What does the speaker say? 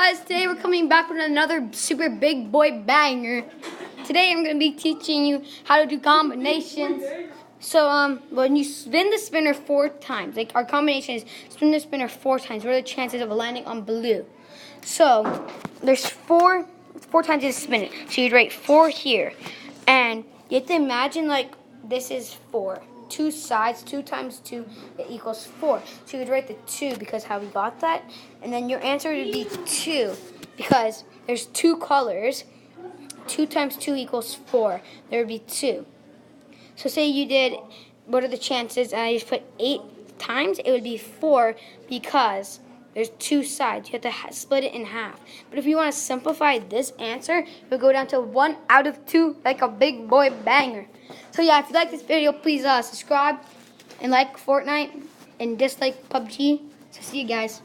guys, today we're coming back with another super big boy banger. Today I'm going to be teaching you how to do combinations. So when you spin the spinner 4 times, like our combination is spin the spinner 4 times, what are the chances of landing on blue? So there's four times you spin it. So you'd write 4 here. And you have to imagine like this is 4. 2 sides, 2 times 2, it equals 4. So you'd write the 2 because how we got that. And then your answer would be 2 because there's 2 colors. 2 times 2 equals 4. There would be 2. So say you did, what are the chances? And I just put 8 times, it would be 4 because there's 2 sides. You have to split it in half. But if you want to simplify this answer, it would go down to 1 out of 2, like a big boy banger. So yeah, if you like this video, please subscribe and like Fortnite and dislike PUBG. So see you guys.